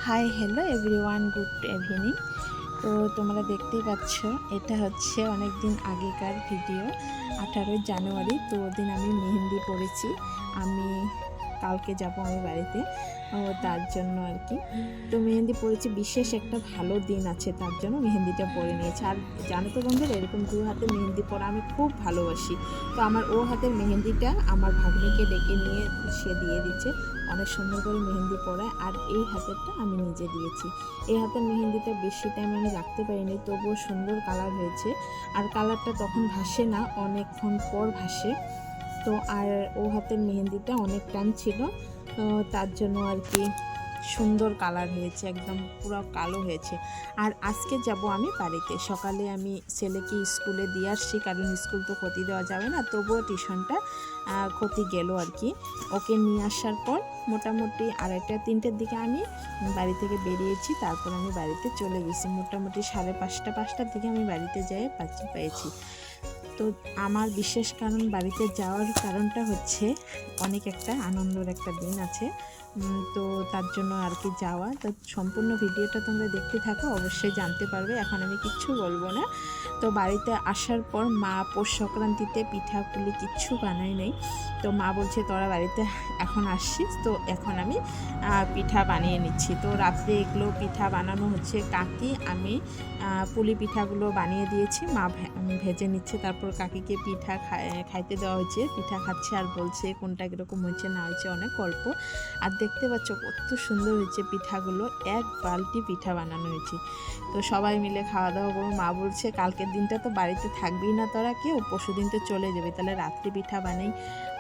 Hi hello everyone, good evening. তো তোমরা দেখতেই পাচ্ছ, এটা হচ্ছে অনেক দিন আগেকার ভিডিও। 18 জানুয়ারি, তো ওদিন আমি মেহেন্দি পড়েছি। আমি কালকে যাব আমি বাড়িতে, তার জন্য আর কি। তো মেহেন্দি পড়েছি, বিশেষ একটা ভালো দিন আছে তার জন্য মেহেন্দিটা পরে নিয়েছি। আর জানো তো বন্ধুরা, এরকম দু হাতে মেহেন্দি পরা আমি খুব ভালোবাসি। তো আমার ও হাতের মেহেন্দিটা আমার ভাগ্নিকে ডেকে নিয়ে সে দিয়ে দিচ্ছে, অনেক সুন্দর করে মেহেন্দি পরায়। আর এই হাতেরটা আমি নিজে দিয়েছি। এই হাতের মেহেন্দিটা বেশি টাইম আমি রাখতে পারিনি, তবুও সুন্দর কালার হয়েছে। আর কালারটা তখন ভাসে না, অনেকক্ষণ পর ভাসে। তো আর ও হাতের মেহেন্দিটা অনেক টাইম ছিল, তো তার জন্য আর কি সুন্দর কালার হয়েছে, একদম পুরো কালো হয়েছে। আর আজকে যাব আমি বাড়িতে। সকালে আমি ছেলেকে স্কুলে দিয়ে আসছি, কারণ স্কুল তো ক্ষতি দেওয়া যাবে না, তবুও টিউশনটা ক্ষতি গেল আর কি। ওকে নিয়ে আসার পর মোটামুটি 2:30-3টের দিকে আমি বাড়ি থেকে বেরিয়েছি। তারপর আমি বাড়িতে চলে গেছি মোটামুটি 5:30-5টার দিকে আমি বাড়িতে যেয়ে পেয়েছি। তো আমার বিশেষ কারণ বাড়িতে যাওয়ার কারণটা হচ্ছে, অনেক একটা আনন্দের একটা দিন আছে, তো তার জন্য আর কি যাওয়া। তো সম্পূর্ণ ভিডিওটা তোমরা দেখতে থাকো, অবশ্যই জানতে পারবে। এখন আমি কিচ্ছু বলবো না। তো বাড়িতে আসার পর মা পৌষ সংক্রান্তিতে পিঠাপুলি কিচ্ছু বানাই নাই। তো মা বলছে তোরা বাড়িতে এখন আসছিস, তো এখন আমি পিঠা বানিয়ে নিচ্ছি। তো রাত্রে এগুলো পিঠা বানানো হচ্ছে, কাকি আমি পুলি পিঠাগুলো বানিয়ে দিয়েছি, মা ভেজে নিচ্ছে। তারপর কাকিকে পিঠা খাইতে দেওয়া হয়েছে, পিঠা খাচ্ছে আর বলছে কোনটা কীরকম হয়েছে না হয়েছে, অনেক গল্প। আর দেখতে পাচ্ছ কত সুন্দর হয়েছে পিঠাগুলো, 1 বালতি পিঠা বানানো হয়েছে। তো সবাই মিলে খাওয়া দাওয়া করবো। মা বলছে কালকের দিনটা তো বাড়িতে থাকবি না তোরা কেউ, পরশু দিন তো চলে যাবে, তাহলে রাত্রে পিঠা বানাই,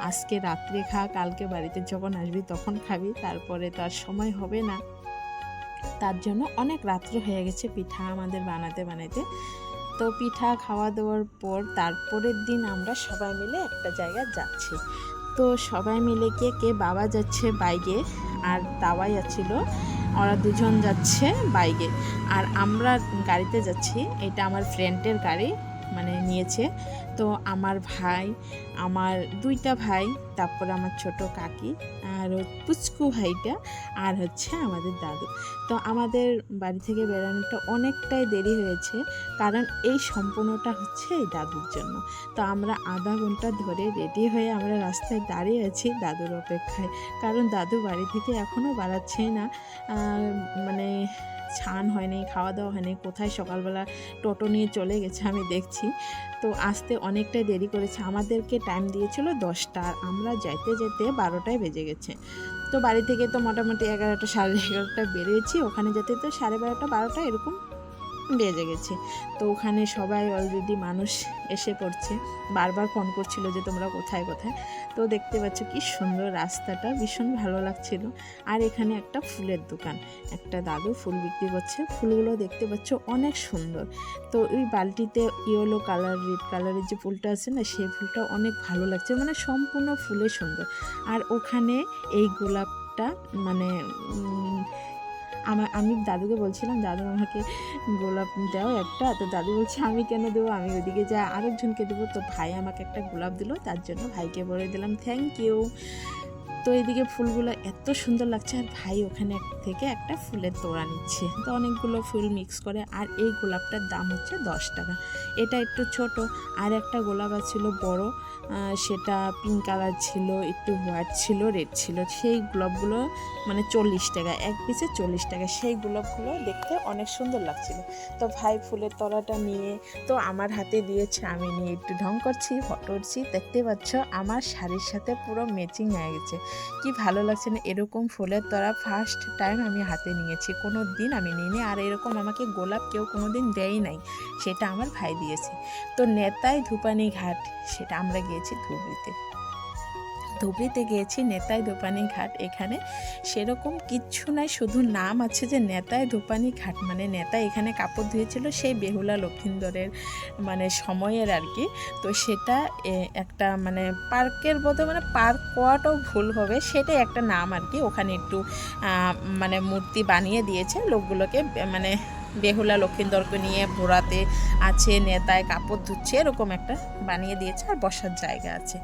আজকে রাত্রে খা, কালকে বাড়িতে যখন আসবি তখন খাবি, তারপরে তো আর সময় হবে না। তার জন্য অনেক রাত্র হয়ে গেছে পিঠা আমাদের বানাতে বানাতে। তো পিঠা খাওয়া দাওয়ার পর তারপরের দিন আমরা সবাই মিলে একটা জায়গায় যাচ্ছি। তো সবাই মিলে কে বাবা যাচ্ছে বাইকে, আর দাওয়াই যাচ্ছিল, ওরা দুজন যাচ্ছে বাইকে, আর আমরা গাড়িতে যাচ্ছি। এটা আমার ফ্রেন্ডের গাড়ি, মানে নিয়েছে। তো আমার ভাই, আমার 2টা ভাই, তারপর আমার ছোট কাকি, আর পুচকু ভাইটা, আর হচ্ছে আমাদের দাদু। তো আমাদের বাড়ি থেকে বেরোনোটা অনেকটাই দেরি হয়েছে, কারণ এই সম্পূর্ণটা হচ্ছে এই দাদুর জন্য। তো আমরা আধা ঘন্টা ধরে রেডি হয়ে আমরা রাস্তায় দাঁড়িয়ে আছি দাদুর অপেক্ষায়, কারণ দাদু বাড়ি থেকে এখনও বাড়াচ্ছেই না। মানে স্নান হয়নি, খাওয়া দাওয়া হয়নি, কোথায় সকালবেলা টোটো নিয়ে চলে গেছে আমি দেখছি। তো আসতে অনেকটাই দেরি করেছে, আমাদেরকে টাইম দিয়েছিল 10টা, আর আমরা যেতে যেতে 12টায় বেজে গেছে। তো বাড়ি থেকে তো মোটামুটি 11টা, 11:30 বেরিয়েছি, ওখানে যেতে তো 12:30, 12টা এরকম বেজে গেছে। তো ওখানে সবাই অলরেডি মানুষ এসে পড়ছে, বারবার ফোন করছিল যে তোমরা কোথায় কোথায়। তো দেখতে পাচ্ছ কি সুন্দর রাস্তাটা, ভীষণ ভালো লাগছিল। আর এখানে একটা ফুলের দোকান, একটা দাদু ফুল বিক্রি করছে, ফুলগুলো দেখতে পাচ্ছ অনেক সুন্দর। তো ওই বালতিতে ইয়েলো কালার, রেড কালারের যে ফুলটা আছে না, সেই ফুলটা অনেক ভালো লাগছে, মানে সম্পূর্ণ ফুলে সুন্দর। আর ওখানে এই গোলাপটা, মানে আমি দাদুকে বলছিলাম দাদু আমাকে গোলাপ দাও একটা, তো দাদু বলছে আমি কেন দেবো, আমি ওইদিকে যা আরেকজনকে দেবো। তো ভাই আমাকে একটা গোলাপ দিল, তার জন্য ভাইকে বলে দিলাম থ্যাংক ইউ। তো এইদিকে ফুলগুলো এত সুন্দর লাগছে, আর ভাই ওখানে থেকে একটা ফুলের তোড়া নিচ্ছে, তো অনেকগুলো ফুল মিক্স করে। আর এই গোলাপটার দাম হচ্ছে 10 টাকা। এটা একটু ছোট, আর একটা গোলাপ ছিল বড়, সেটা পিঙ্ক কালার ছিল, একটু হোয়াইট ছিল, রেড ছিল। সেই গোলাপগুলো মানে 40 টাকা, এক পিসে 40 টাকা। সেই গোলাপগুলো দেখতে অনেক সুন্দর লাগছিল। তো ভাই ফুলের তলাটা নিয়ে তো আমার হাতে দিয়েছে, আমি নিয়ে একটু ঢং করছি, ফটো উঠছি। দেখতে পাচ্ছ আমার শাড়ির সাথে পুরো ম্যাচিং হয়ে গেছে, কি ভালো লাগছে না। এরকম ফুলের তোড়া ফার্স্ট টাইম আমি হাতে নিয়েছি, কোনো দিন আমি নিইনি। আর এরকম আমাকে গোলাপ কেউ কোনো দিন দেয় নাই, সেটা আমার ভাই দিয়েছে। তো নেতাই ধূপানি ঘাট, সেটা আমরা গিয়েছি ধুবড়িতে গিয়েছি, নেতাই ধূপানি ঘাট। এখানে সেরকম কিচ্ছু নাই, শুধু নাম আছে যে নেতাই ধূপানি ঘাট, মানে নেতা এখানে কাপড় ধুয়েছিল সেই বেহুলা লক্ষিন্দরের মানে সময়ের আর কি। তো সেটা একটা মানে পার্কের বোধহয়, মানে পার্ক কোয়াটাও ভুল হবে, সেটাই একটা নাম আর কি। ওখানে একটু মানে মূর্তি বানিয়ে দিয়েছে লোকগুলোকে, মানে বেহুলা লক্ষিন্দরকে নিয়ে ঘোরাতে আছে, নেতায় কাপড় ধুচ্ছে, এরকম একটা বানিয়ে দিয়েছে, আর বসার জায়গা আছে।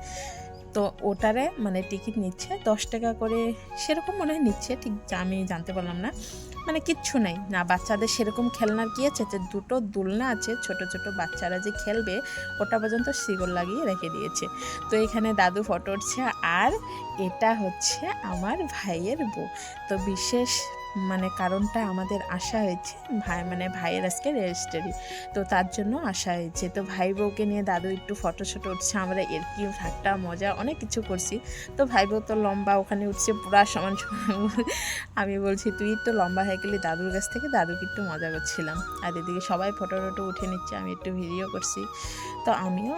তো ওটারে মানে টিকিট নিচ্ছে 10 টাকা করে, সেরকম মনে হয় নিচ্ছে, ঠিক আমি জানতে পারলাম না। মানে কিচ্ছু নেই না, বাচ্চাদের সেরকম খেলনার কি আছে, যে দুটো দোলনা আছে, ছোট ছোট বাচ্চারা যে খেলবে ওটা পর্যন্ত শিকল লাগিয়ে রেখে দিয়েছে। তো এখানে দাদু ফটো উঠছে, আর এটা হচ্ছে আমার ভাইয়ের বউ। তো বিশেষ মানে কারণটা আমাদের আসা হয়েছে, ভাইয়ের আজকে রেজিস্ট্রি, তো তার জন্য আসা হয়েছে। তো ভাই বউকে নিয়ে দাদু একটু ফটো শটো উঠছে, আমরা এর কি ঠাট্টা মজা অনেক কিছু করছি। তো ভাই বউ তো লম্বা, ওখানে উঠছে পুরা সমান সমান। আমি বলছি তুই একটু লম্বা হয়ে গেলি দাদুর কাছ থেকে, দাদুকে একটু মজা করছিলাম। আর এদিকে সবাই ফটো টটো উঠে নিচ্ছে, আমি একটু ভিডিও করছি। তো আমিও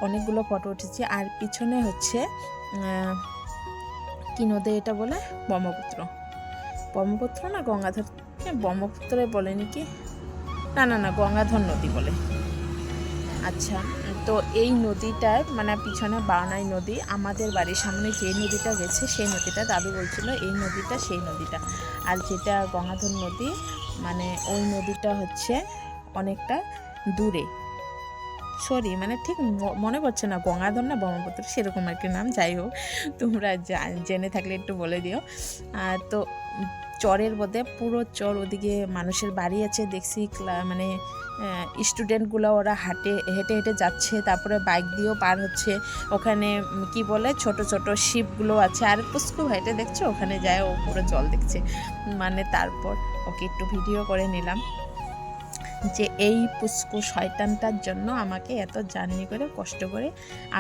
অনেকগুলো ফটো উঠেছি। আর পিছনে হচ্ছে কি নদী এটা বলে, ব্রহ্মপুত্র না গঙ্গাধর, ব্রহ্মপুত্রে বলেনি কি, না গঙ্গাধর নদী বলে। আচ্ছা, তো এই নদীটার মানে পিছনে বানাই নদী, আমাদের বাড়ির সামনে যে নদীটা গেছে সেই নদীটা, দাদু বলছিল এই নদীটা সেই নদীটা। আর যেটা গঙ্গাধর নদী মানে ওই নদীটা হচ্ছে অনেকটা দূরে, সরি মানে ঠিক মনে পড়ছে না, গঙ্গাধর না ব্রহ্মপুত্র সেরকম একটা নাম, যাই হোক তোমরা জেনে থাকলে একটু বলে দিও। তো চরের মধ্যে পুরো চর, ওদিকে মানুষের বাড়ি আছে দেখছি, মানে স্টুডেন্টগুলো ওরা হেঁটে হেঁটে যাচ্ছে, তারপরে বাইক দিয়েও পার হচ্ছে। ওখানে কি বলে ছোট ছোট শিপগুলো আছে, আর পুস্কু ভাইটা দেখছো ওখানে যায়, ও পুরো জল দেখছে। মানে তারপর ওকে একটু ভিডিও করে নিলাম যে এই পুস্কু শয়তানটার জন্য আমাকে এত জার্নি করে কষ্ট করে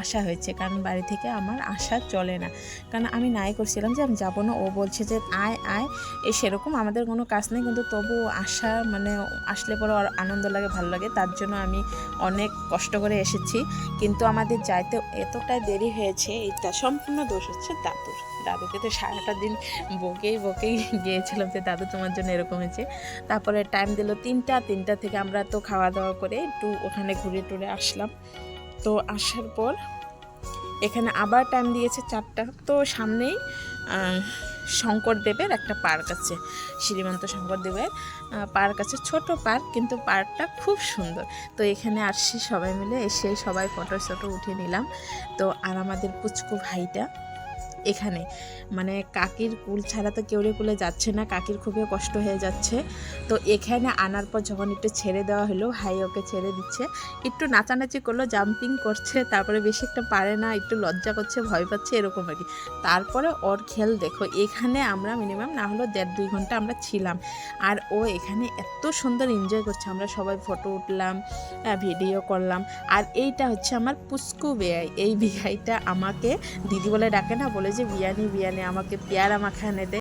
আসা হয়েছে, কারণ বাড়ি থেকে আমার আসা চলে না। কারণ আমি নাই করছিলাম যে আমি যাবো না, ও বলছে যে আয় আয়, সেরকম আমাদের কোনো কাজ নেই, কিন্তু তবুও আসা মানে আসলে পরে আনন্দ লাগে, ভালো লাগে, তার জন্য আমি অনেক কষ্ট করে এসেছি। কিন্তু আমাদের যাইতে এতটাই দেরি হয়েছে, এটা সম্পূর্ণ দোষ হচ্ছে দাদুকে তো সারাটা দিন বকেই গিয়েছিলাম যে দাদু তোমার জন্য এরকম হয়েছে। তারপরে টাইম দিল 3টা থেকে আমরা তো খাওয়া দাওয়া করে একটু ওখানে ঘুরে টুরে আসলাম। তো আসার পর এখানে আবার টাইম দিয়েছে 4টা। তো সামনেই শঙ্করদেবের একটা পার্ক আছে, শ্রীমন্ত শঙ্করদেবের পার্ক আছে, ছোট পার্ক কিন্তু পার্কটা খুব সুন্দর। তো এখানে আসছি সবাই মিলে, এসে সবাই ফটো উঠে নিলাম। তো আর আমাদের পুচকু ভাইটা এখানে মানে কাকির কুল ছাড়া তো কেউরে কুলে যাচ্ছে না, কাকির খুবই কষ্ট হয়ে যাচ্ছে। তো এখানে আনার পর যখন একটু ছেড়ে দেওয়া হলো, ভাই ওকে ছেড়ে দিচ্ছে, একটু নাচানাচি করলো, জাম্পিং করছে, তারপরে বেশি একটা পারে না, একটু লজ্জা করছে, ভয় পাচ্ছে, এরকম আর কি। তারপরে ওর খেল দেখো, এখানে আমরা মিনিমাম না হলো 1.5-2 ঘন্টা আমরা ছিলাম, আর ও এখানে এত সুন্দর এনজয় করছে। আমরা সবাই ফটো উঠলাম, ভিডিও করলাম। আর এইটা হচ্ছে আমার পুস্কু বেয়াই, এই বিয়াইটা আমাকে দিদি বলে ডাকে না, বলে যে বিয়ানি আমাকে পেয়ারা মাখা এনে দে।